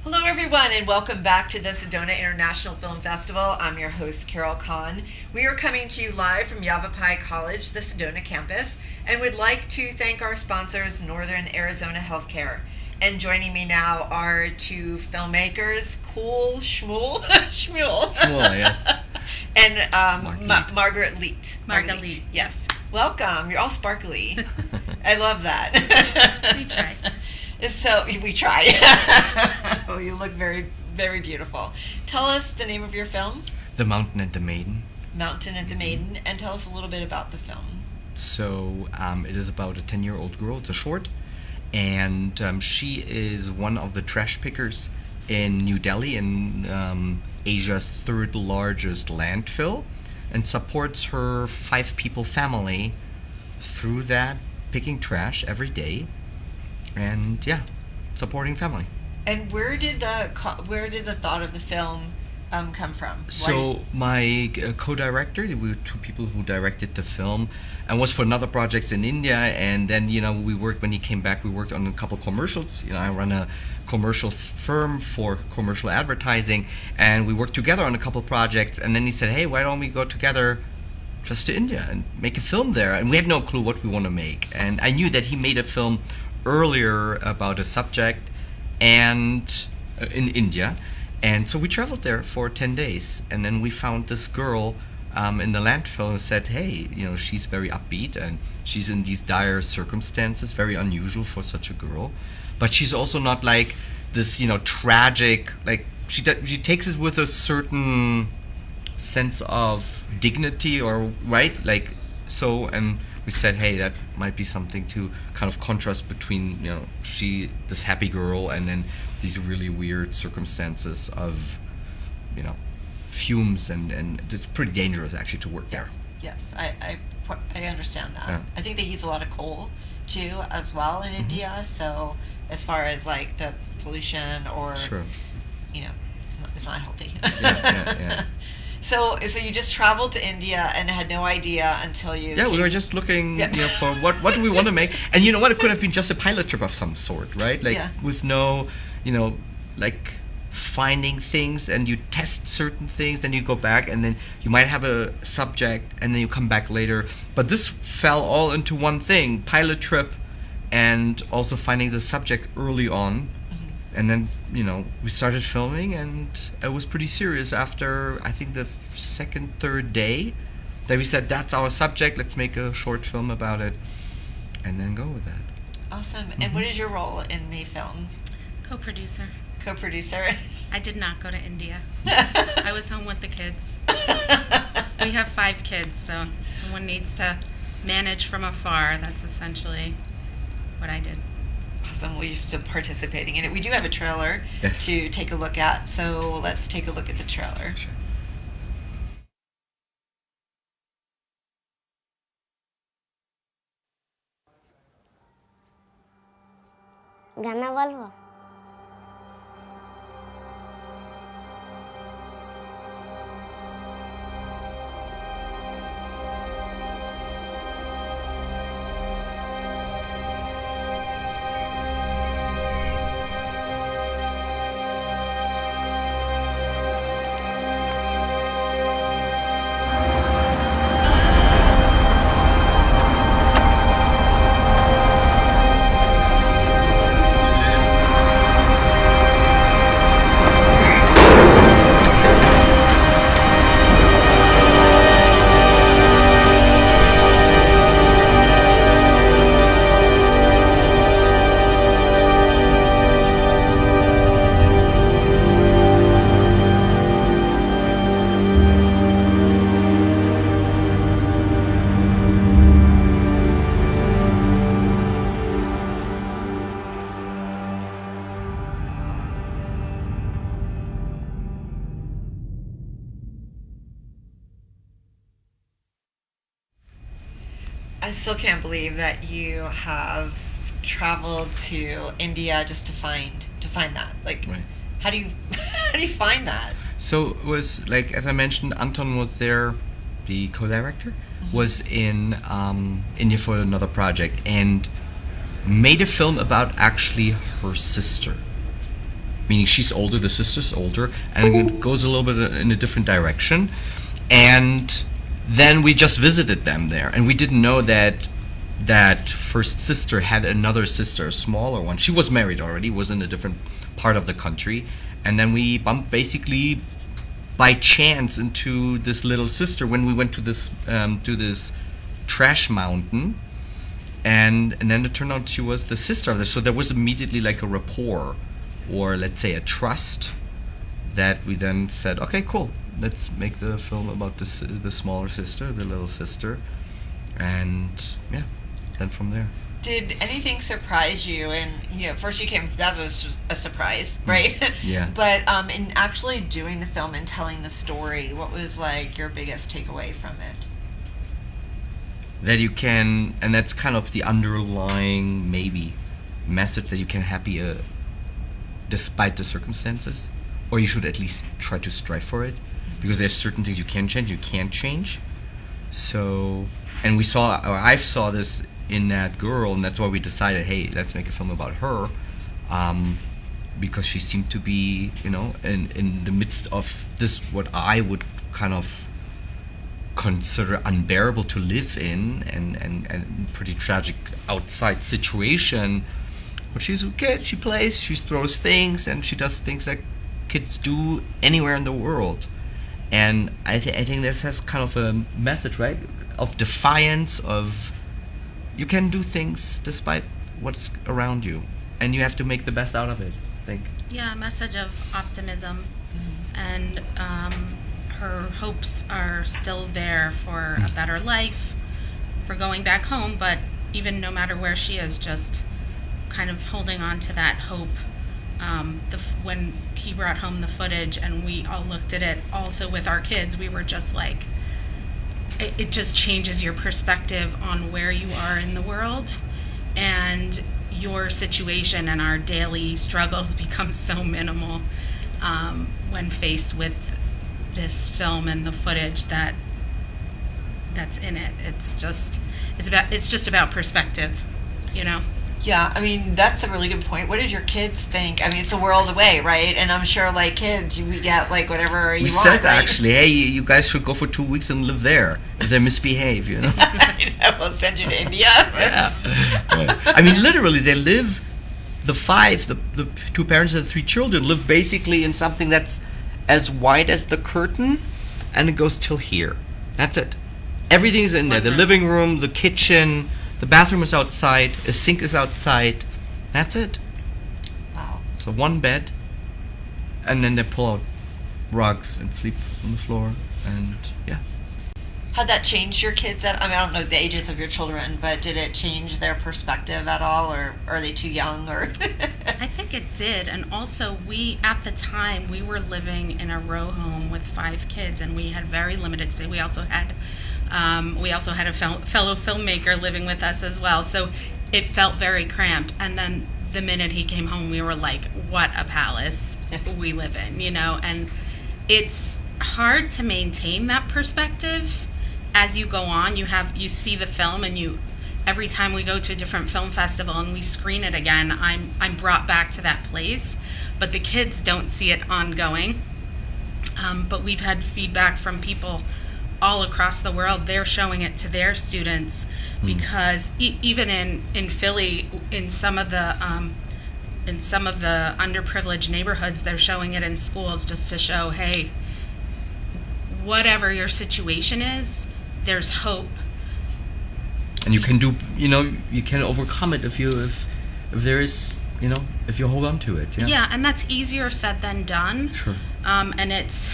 Hello, everyone, and welcome back to the Sedona International Film Festival. I'm your host, Carol Kahn. We are coming to you live from Yavapai College, the Sedona campus, and would like to thank our sponsors, Northern Arizona Healthcare. And joining me now are two filmmakers, Cool Shmuel, Shmuel, yes, and Margelit. Margelit, yes. Welcome. You're all sparkly. I love that. We try. So we try. Oh, you look very, very beautiful. Tell us the name of your film. The Mountain and the Maiden. Mountain and the Maiden, and tell us a little bit about the film. So it is about a 10-year-old girl. It's a short, and she is one of the trash pickers in New Delhi, in Asia's third largest landfill, and supports her 5-people family through that, picking trash every day. And yeah, supporting family. And where did the thought of the film come from? So my co-director, we were two people who directed the film, and was for another projects in India. And then we worked, when he came back, we worked on a couple commercials. I run a commercial firm for commercial advertising, and we worked together on a couple projects. And then he said, "Hey, why don't we go together just to India and make a film there?" And we had no clue what we want to make. And I knew that he made a film earlier about a subject and in India, and so we traveled there for 10 days, and then we found this girl in the landfill and said, "Hey, she's very upbeat, and she's in these dire circumstances, very unusual for such a girl, but she's also not like this tragic, like she takes it with a certain sense of dignity, or right, like so." And we said, "Hey, that might be something to kind of contrast between, this happy girl and then these really weird circumstances of, fumes, and it's pretty dangerous actually to work there." Yes, I understand that. Yeah. I think they use a lot of coal too, as well, in India. So as far as like the pollution, or Sure. it's not healthy. Yeah. So you just traveled to India and had no idea until you. Yeah, we were just looking, for what do we want to make, and you know what? It could have been just a pilot trip of some sort, right? Like with no, like finding things, and you test certain things, then you go back, and then you might have a subject, and then you come back later. But this fell all into one thing: pilot trip, and also finding the subject early on. And then, we started filming, and it was pretty serious after, I think, the second, third day that we said, that's our subject, let's make a short film about it, and then go with that. Awesome. And what is your role in the film? Co-producer. Co-producer? I did not go to India. I was home with the kids. We have 5 kids, so someone needs to manage from afar. That's essentially what I did. Awesome. Well, you're still participating in it. We do have a trailer Yes. to take a look at, so let's take a look at the trailer. Sure. গানা বলবো I still can't believe that you have traveled to India just to find that. Like, Right. how do you how do you find that? So it was like, as I mentioned, Anton was there, the co-director, was in India for another project, and made a film about actually her sister. meaning she's older, the sister's older, and it goes a little bit in a different direction. And then we just visited them there, and we didn't know that that first sister had another sister, a smaller one. She was married already, was in a different part of the country, and then we bumped basically by chance into this little sister when we went to this trash mountain, and then it turned out she was the sister of this. So there was immediately like a rapport, or let's say a trust, that we then said, okay, cool, let's make the film about the smaller sister, the little sister, and yeah, then from there. Did anything surprise you? And first you came, that was a surprise, right? Yeah. But in actually doing the film and telling the story, what was like your biggest takeaway from it? That you can, and that's kind of the underlying maybe message, that you can happy despite the circumstances, or you should at least try to strive for it, because there's certain things you can change, you can't change. So, and I saw this in that girl, and that's why we decided, hey, let's make a film about her, because she seemed to be, in the midst of this, what I would kind of consider unbearable to live in, and pretty tragic outside situation. But she's a kid, she plays, she throws things, and she does things that kids do anywhere in the world. And I think this has kind of a message, right, of defiance, of you can do things despite what's around you, and you have to make the best out of it, I think. Yeah, a message of optimism, and her hopes are still there for a better life, for going back home, but even no matter where she is, just kind of holding on to that hope. When he brought home the footage and we all looked at it also with our kids, we were just like, it just changes your perspective on where you are in the world, and your situation and our daily struggles become so minimal when faced with this film and the footage that's in it. It's just about perspective, Yeah, I mean, that's a really good point. What did your kids think? I mean, it's a world away, right? And I'm sure, like kids, we get like whatever you want. We said, right? actually, hey, you guys should go for 2 weeks and live there if they misbehave, We'll send you to India. Yeah. I mean, literally, they live, the two parents and the 3 children live basically in something that's as wide as the curtain, and it goes till here. That's it. Everything's in there. The living room, the kitchen, the bathroom is outside, a sink is outside. That's it. Wow. So 1 bed, and then they pull out rugs and sleep on the floor, and yeah. Had that changed your kids? I don't know the ages of your children, but did it change their perspective at all, or are they too young? Or I think it did. And also, at the time, we were living in a row home with 5 kids, and we had very limited space. We also had a fellow filmmaker living with us as well, so it felt very cramped. And then the minute he came home, we were like, what a palace we live in, and it's hard to maintain that perspective as you go on. You see the film, and every time we go to a different film festival and we screen it again, I'm brought back to that place, but the kids don't see it ongoing. But we've had feedback from people all across the world. They're showing it to their students, because even in Philly, in some of the underprivileged neighborhoods, they're showing it in schools just to show, hey, whatever your situation is, there's hope. And you can you can overcome it if there is, if you hold on to it. Yeah. Yeah, and that's easier said than done. Sure. And it's,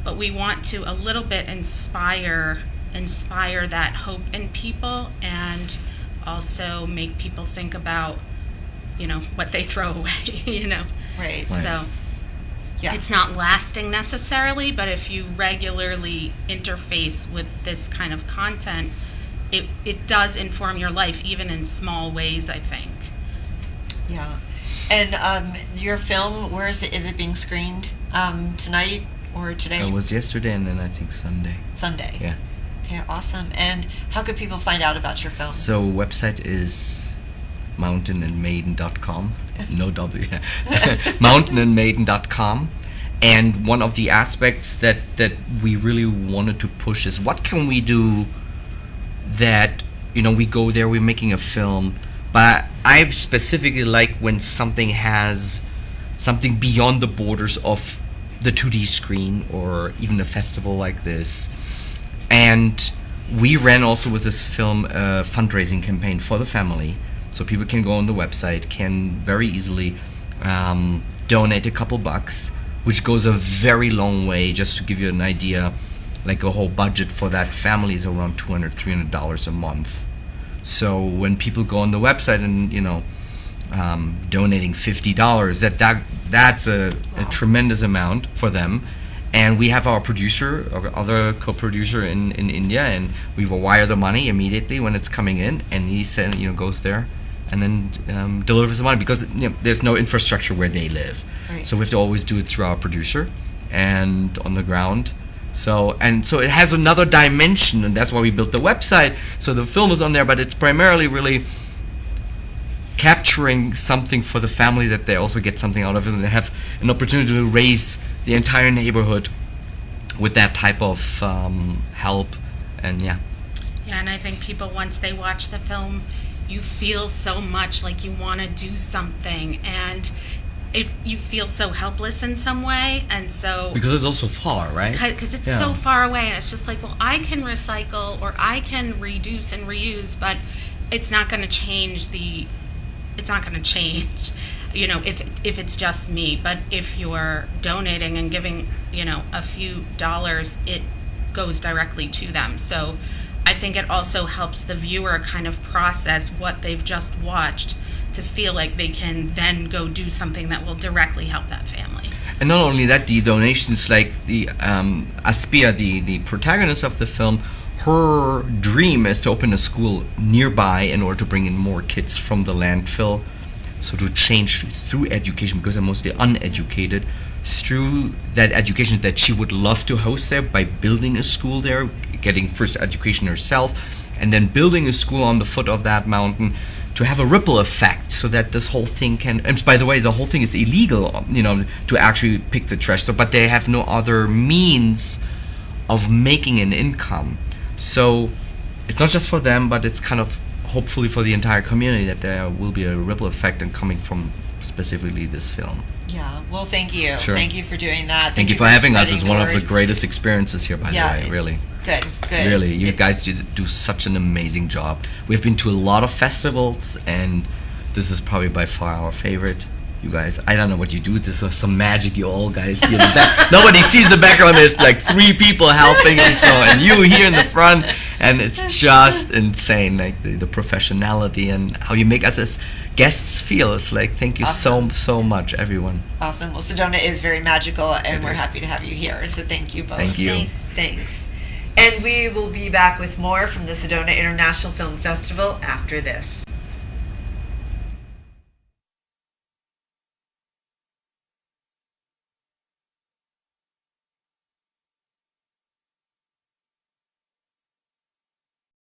but we want to a little bit inspire that hope in people, and also make people think about, what they throw away, Right. So Yeah. it's not lasting necessarily, but if you regularly interface with this kind of content, it does inform your life, even in small ways, I think. Yeah. And your film, where is it? Is it being screened tonight or today? It was yesterday, and then I think Sunday. Sunday. Yeah. Okay, awesome. And how could people find out about your film? So website is mountainandmaiden.com. No W. mountainandmaiden.com. And one of the aspects that we really wanted to push is what can we do that, we go there, we're making a film, but I specifically like when something has something beyond the borders of the 2D screen or even a festival like this. And we ran also with this film a fundraising campaign for the family. So people can go on the website, can very easily donate a couple bucks, which goes a very long way. Just to give you an idea, like a whole budget for that family is around $200, $300 a month. So when people go on the website and, donating $50, that's a tremendous amount for them. And we have our producer, our other co-producer in India, and we will wire the money immediately when it's coming in, and he goes there and then delivers the money, because there's no infrastructure where they live. Right. So we have to always do it through our producer and on the ground. So it has another dimension, and that's why we built the website. So the film is on there, but it's primarily really capturing something for the family, that they also get something out of it, and they have an opportunity to raise the entire neighborhood with that type of help. And yeah, and I think people, once they watch the film, you feel so much like you want to do something, and you feel so helpless in some way, and so because it's also far, right? Because it's so far away, and it's just like, well, I can recycle or I can reduce and reuse, but it's not going to change it's not going to change, if it's just me. But if you're donating and giving, a few dollars, it goes directly to them. So I think it also helps the viewer kind of process what they've just watched, to feel like they can then go do something that will directly help that family. And not only that, the donations, like the Aspiya, the protagonist of the film, her dream is to open a school nearby in order to bring in more kids from the landfill. So to change through education, because I'm mostly uneducated, through that education that she would love to host there, by building a school there, getting first education herself, and then building a school on the foot of that mountain, to have a ripple effect, so that this whole thing can, and by the way, the whole thing is illegal, to actually pick the trash, but they have no other means of making an income. So it's not just for them, but it's kind of hopefully for the entire community, that there will be a ripple effect and coming from specifically this film. Yeah, well, thank you. Sure. Thank you for doing that. Thank you for having us. It's one of the greatest experiences here, by the way, really. Good. Really, you guys do such an amazing job. We've been to a lot of festivals, and this is probably by far our favorite. You guys, I don't know what you do. This is some magic. You all guys here in the back. Nobody sees the background. There's like 3 people helping, and you here in the front, and it's just insane. Like the professionality and how you make us as guests feel. It's like, thank you so much, everyone. Awesome. Well, Sedona is very magical, and we're happy to have you here. So thank you both. Thank you. Thanks. And we will be back with more from the Sedona International Film Festival after this.